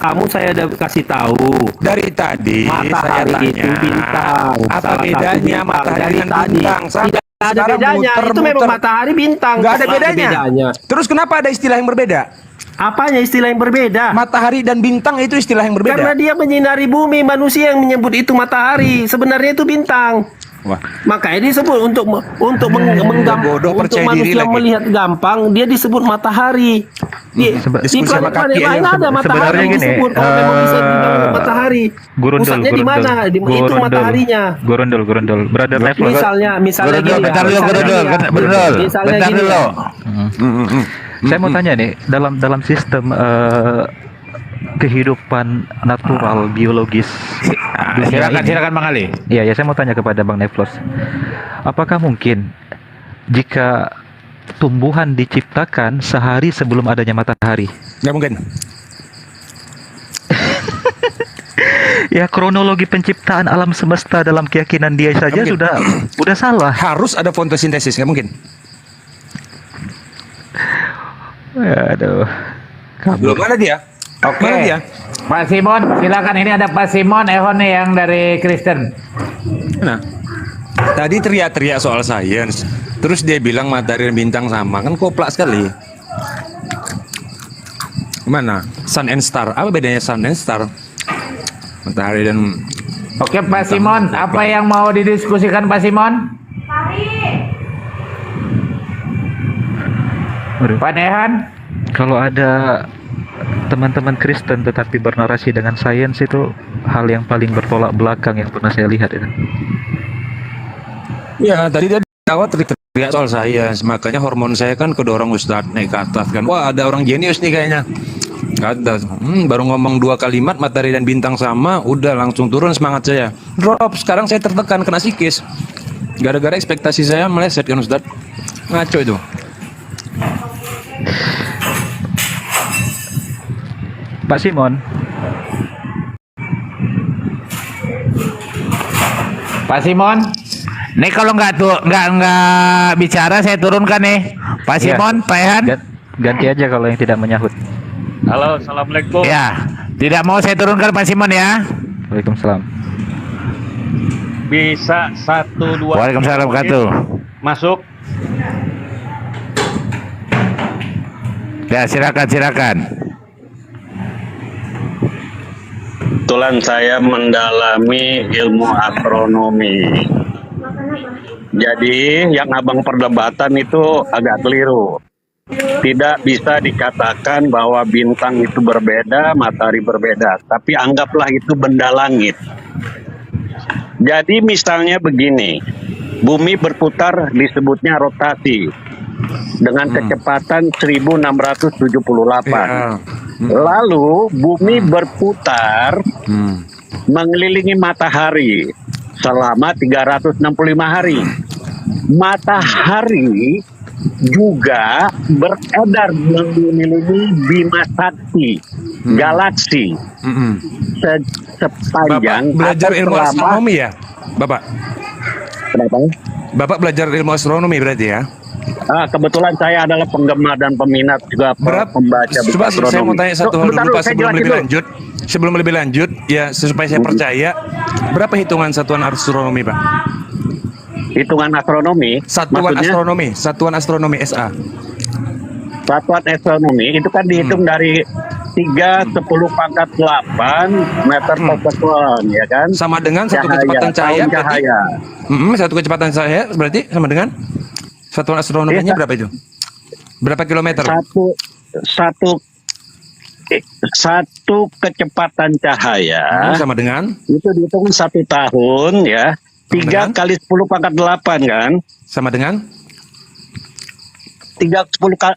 Kamu saya udah kasih tahu. Dari tadi Matahari saya tanya, itu bintang. apa Salah satu bedanya bintang matahari dari dengan tadi. bintang? Sampai Tidak ada sekarang bedanya. Itu memang muter-muter. matahari bintang. Nggak ada Kok bedanya. Terus kenapa ada istilah yang berbeda? Apanya istilah yang berbeda? Matahari dan bintang itu istilah yang berbeda. Karena dia menyinari bumi, manusia yang menyebut itu matahari. Sebenarnya itu bintang. Wah. Makanya disebut untuk bodoh, untuk percaya diri manusia lagi. melihat gampang, dia disebut matahari. Di Diskusi sama planet-planet kaki lain aja. ada matahari Sebenarnya gini, disebut. Kalau memang bisa dibilang matahari. Pusatnya di mana? Itu mataharinya. Gurundul. Brother Level. Misalnya gini. Bentar dulu. Misalnya Bentar gini. dulu. Saya mau tanya nih, dalam sistem kehidupan natural biologis dunia ini. Silakan Bang Ali. Iya, ya saya mau tanya kepada Bang Neflos. Apakah mungkin jika tumbuhan diciptakan sehari sebelum adanya matahari? Nggak mungkin. Ya, kronologi penciptaan alam semesta dalam keyakinan dia saja mungkin. sudah salah. Harus ada fotosintesis, nggak mungkin. Aduh. Belum ada dia. Oke. Mana dia? Pak Simon, silakan. Ini ada Pak Simon Ehon nih yang dari Kristen. Nah, tadi teriak-teriak soal sains. Terus dia bilang matahari dan bintang sama, kan koplak sekali. Mana? Sun and star. Apa bedanya sun and star? Matahari dan Oke Pak Simon, apa yang mau didiskusikan Pak Simon? Aduh. Pak Dehan? Kalau ada teman-teman Kristen tetapi bernarasi dengan sains, itu hal yang paling bertolak belakang yang pernah saya lihat itu. ya tadi dia awal teriak soal sains, makanya hormon saya kan kedorong Ustadz naik ke atas kan. Wah, ada orang jenius nih kayaknya. Ada. Baru ngomong 2 kalimat matahari dan bintang sama, udah langsung turun semangat saya. Drop. Sekarang saya tertekan, kena psikis. Gara-gara ekspektasi saya meleset kan Ustadz. Ngaco itu. Pak Simon, Pak Simon? Nih kalau nggak bicara saya turunkan nih. Pak Iya. Simon, Pak Ehan? ganti aja kalau yang tidak menyahut. Halo, assalamualaikum. Ya, tidak mau saya turunkan Pak Simon ya. Waalaikumsalam. Bisa 1 2 Waalaikumsalam warahmatullahi masuk. Ya, silakan. Kebetulan saya mendalami ilmu astronomi. Jadi yang abang perdebatan itu agak keliru. Tidak bisa dikatakan bahwa bintang itu berbeda, matahari berbeda, tapi anggaplah itu benda langit. Jadi misalnya begini, bumi berputar disebutnya rotasi dengan kecepatan 1678. Lalu bumi berputar mengelilingi matahari selama 365 hari. Matahari juga beredar mengelilingi Bima Sakti, galaksi, sepanjang Bapak belajar atau ilmu selama- astronomi ya, Bapak? Kenapa? Bapak belajar ilmu astronomi berarti ya? Kebetulan saya adalah penggemar dan peminat juga pembaca buku Coba astronomi. saya mau tanya satu hal Bentar dulu Pak saya sebelum jelasin lebih dulu. lanjut. Sebelum lebih lanjut, ya supaya saya percaya, berapa hitungan satuan astronomi Pak? Hitungan astronomi, Satuan maksudnya astronomi SA. satuan astronomi itu kan dihitung dari 3 10⁻8 meter per sekon, ya kan? Sama dengan satu kecepatan cahaya tahun berarti? cahaya. Satu kecepatan cahaya berarti sama dengan satuan astronominya Iya. berapa itu? Berapa kilometer? Satu kecepatan cahaya Sama dengan itu dihitung 1 tahun, ya. 3 kali 10⁻8 kan? sama dengan 3 10⁻8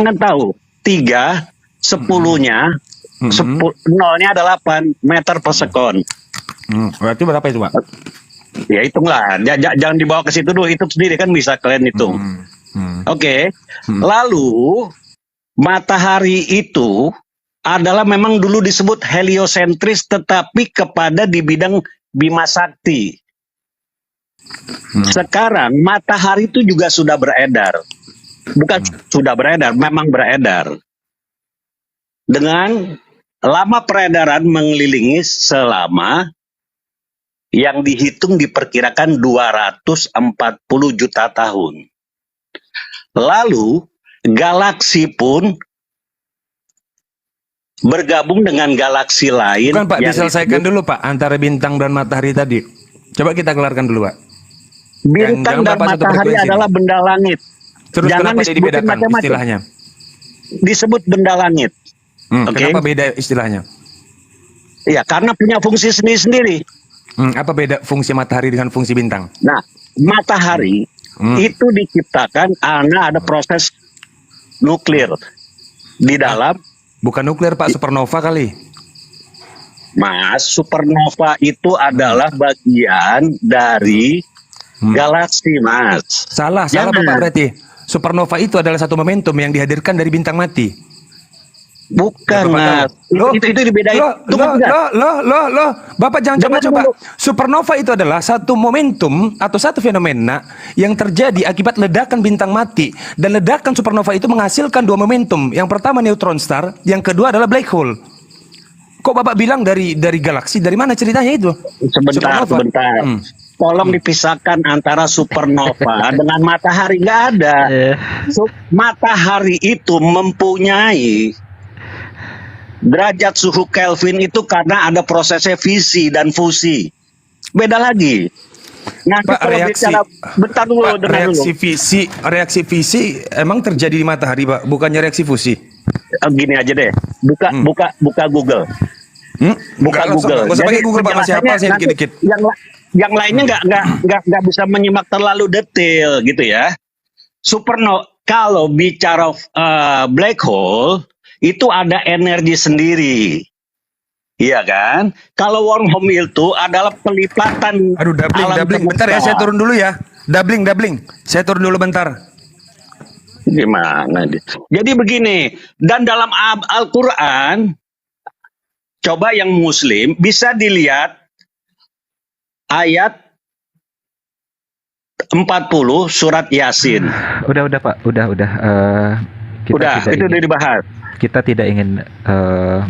kan tahu. 3 10-nya 0-nya ada 8 meter per sekon. Berarti berapa itu Pak? Ya hitunglah, jangan dibawa ke situ dulu, hitung sendiri kan bisa kalian hitung. Oke. Lalu matahari itu adalah memang dulu disebut heliosentris, tetapi kepada di bidang Bima Sakti. Sekarang matahari itu juga sudah beredar. Bukan sudah beredar, memang beredar. Dengan lama peredaran mengelilingi selama yang dihitung diperkirakan 240 juta tahun. Lalu galaksi pun bergabung dengan galaksi lain. Bukan Pak, yang diselesaikan disebut- dulu Pak antara bintang dan matahari tadi. Coba kita kelarkan dulu Pak. Bintang Jangan dan Bapak satu matahari frekuensi. adalah benda langit. Terus Jangan kenapa dia disebutin dibedakan macam-macam. istilahnya? Disebut benda langit. Oke. Kenapa beda istilahnya? Ya, karena punya fungsi sendiri-sendiri. Apa beda fungsi matahari dengan fungsi bintang? Nah, matahari itu diciptakan karena ada proses nuklir di dalam. Bukan nuklir Pak, supernova kali. Mas, supernova itu adalah bagian dari galaksi, Mas. Salah Jangan. Bapak berarti. Supernova itu adalah satu momentum yang dihadirkan dari bintang mati. Bukan, Mas. Itu dibedain. Tunggu, bentar. Loh. Bapak jangan coba-coba. Supernova itu adalah satu momentum atau satu fenomena yang terjadi akibat ledakan bintang mati. Dan ledakan supernova itu menghasilkan dua momentum. Yang pertama neutron star, yang kedua adalah black hole. Kok Bapak bilang dari galaksi? Dari mana ceritanya itu? Sebentar. Tolong dipisahkan antara supernova dengan matahari. Nggak ada. Matahari itu mempunyai derajat suhu Kelvin itu karena ada prosesnya fisi dan fusi. Beda lagi. Nanti Pak, kalau bicara, bentar dulu, Pak, dengar dulu. reaksi fisi emang terjadi di matahari Pak, bukannya reaksi fusi. Gini aja deh, buka Google. Buka Google. Nggak usah pakai Google Pak, masih hafal saya nanti dikit-dikit. Yang lainnya nggak bisa menyimak terlalu detail gitu ya. Supernova, kalau bicara black hole itu ada energi sendiri, iya kan? Kalau wormhole itu adalah pelipatan. Aduh, doubling. Bentar ya, saya turun dulu ya. Doubling. Saya turun dulu bentar. Gimana dia? Jadi begini, dan dalam Al-Quran, coba yang Muslim bisa dilihat ayat 40 surat Yasin. Udah Pak, udah. Itu udah dibahas. Kita tidak ingin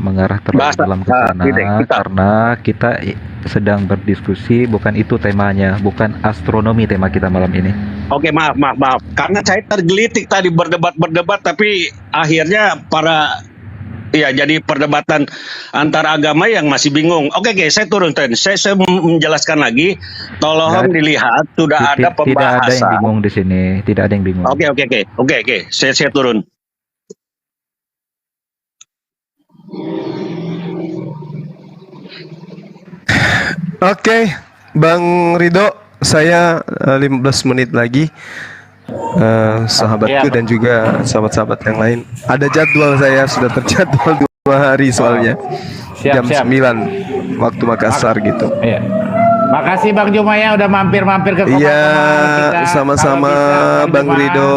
mengarah terlalu dalam ke sana karena kita sedang berdiskusi, bukan itu temanya, bukan astronomi tema kita malam ini. Oke, maaf. Karena saya tergelitik tadi berdebat, tapi akhirnya para Iya, jadi perdebatan antar agama yang masih bingung. Oke, saya turun. Saya menjelaskan lagi. Tolong dilihat sudah ada Tidak ada yang pembahasan. bingung di sini, tidak ada yang bingung. Oke. Saya turun. Oke, Bang Ridho, saya 15 menit lagi. Sahabatku dan juga sahabat-sahabat yang lain. Ada jadwal, saya sudah terjadwal 2 hari soalnya. Siap, Jam siap. 9 waktu Makassar gitu. Iya. Makasih Bang Juma ya udah mampir-mampir ke Komal-Komal Iya, kita. sama-sama Kalau bisa, Bang Juma, Ridho.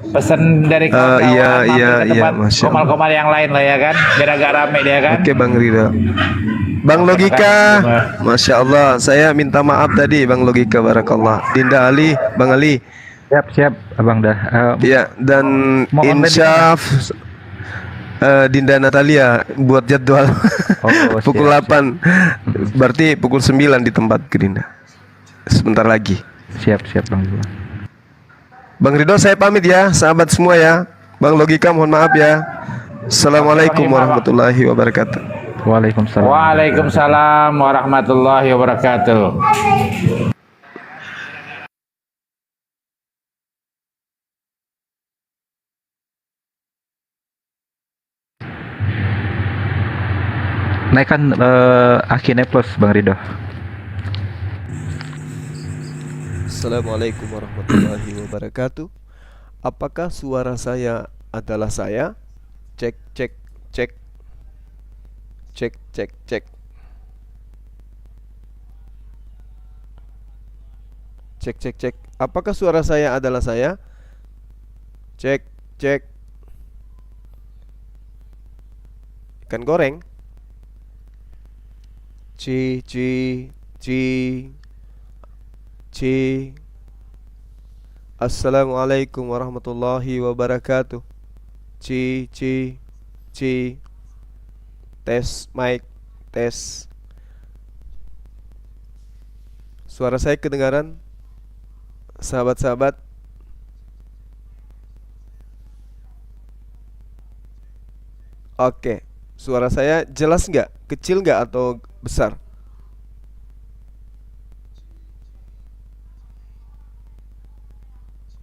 Pesen dari kawan-kawan iya, mampir iya, ke tempat Masya Allah. Komal-Komal yang lain lah ya kan, biar agak rame dia kan. Oke Bang Ridho. Bang Logika, Masya Allah, saya minta maaf tadi Bang Logika, barakallah. Dinda Ali, Bang Ali. Siap, Abang dah. Iya, dan mau online Insyaf, Dinda Natalia buat jadwal Oh, pukul siap, 8. Berarti pukul 9 di tempat ke Dinda. Sebentar lagi. Siap, Bang Juma. Bang Ridho, saya pamit ya, sahabat semua ya. Bang Logika, mohon maaf ya. Assalamualaikum warahmatullahi wabarakatuh. Waalaikumsalam. Waalaikumsalam warahmatullahi wabarakatuh. Naikkan akhirnya plus Bang Ridho. Assalamualaikum warahmatullahi wabarakatuh. Apakah suara saya adalah saya? Cek. Cek. Apakah suara saya adalah saya? Cek. Ikan goreng. Ci. Assalamualaikum warahmatullahi wabarakatuh. Ci. Tes mic, tes. Suara saya kedengaran? Sahabat-sahabat. Oke, suara saya jelas nggak? Kecil nggak atau besar?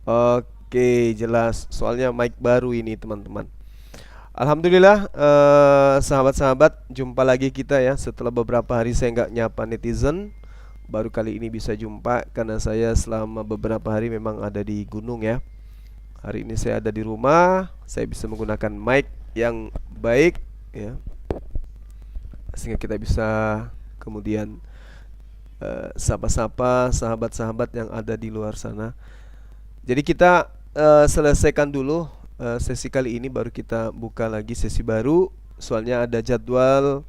Oke, jelas. Soalnya mic baru ini teman-teman. Alhamdulillah, sahabat-sahabat, jumpa lagi kita ya. Setelah beberapa hari saya nggak nyapa netizen, baru kali ini bisa jumpa karena saya selama beberapa hari memang ada di gunung ya. Hari ini saya ada di rumah, saya bisa menggunakan mic yang baik ya, sehingga kita bisa kemudian sapa-sapa sahabat-sahabat yang ada di luar sana. Jadi kita selesaikan dulu sesi kali ini, baru kita buka lagi sesi baru. Soalnya ada jadwal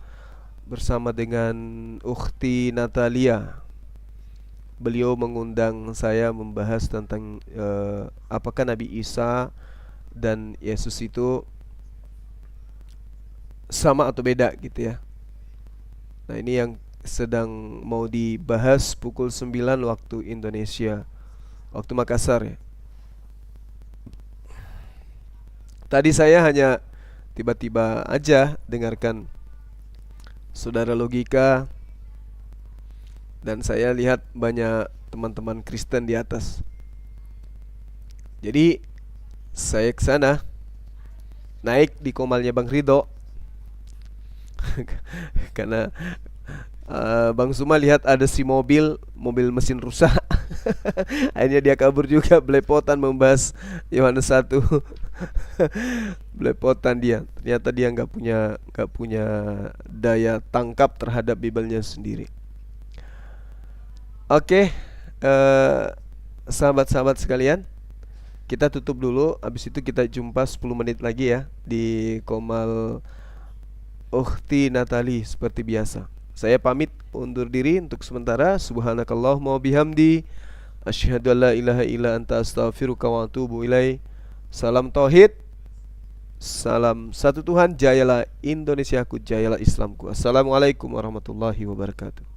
bersama dengan Ukhti Natalia. Beliau mengundang saya membahas tentang apakah Nabi Isa dan Yesus itu sama atau beda gitu ya. Nah, ini yang sedang mau dibahas pukul 9 waktu Indonesia, waktu Makassar ya. Tadi saya hanya tiba-tiba aja dengarkan Saudara Logika, dan saya lihat banyak teman-teman Kristen di atas. Jadi saya ke sana, naik di komalnya Bang Ridho karena Bang Suma lihat ada si mobil mesin rusak. Akhirnya dia kabur juga, belepotan membahas Yohanes 1. Belepotan dia. Ternyata dia nggak punya daya tangkap terhadap Bibelnya sendiri. Oke, sahabat-sahabat sekalian, kita tutup dulu. Habis itu kita jumpa 10 menit lagi ya di Komal Ukhti Natali seperti biasa. Saya pamit undur diri untuk sementara. Subhanakallahumma bihamdi, asyhadu an la ilaha illa anta astaghfiruka wa atubu ilaik. Salam tauhid, salam satu Tuhan, jayalah Indonesiaku, jayalah Islamku. Assalamualaikum warahmatullahi wabarakatuh.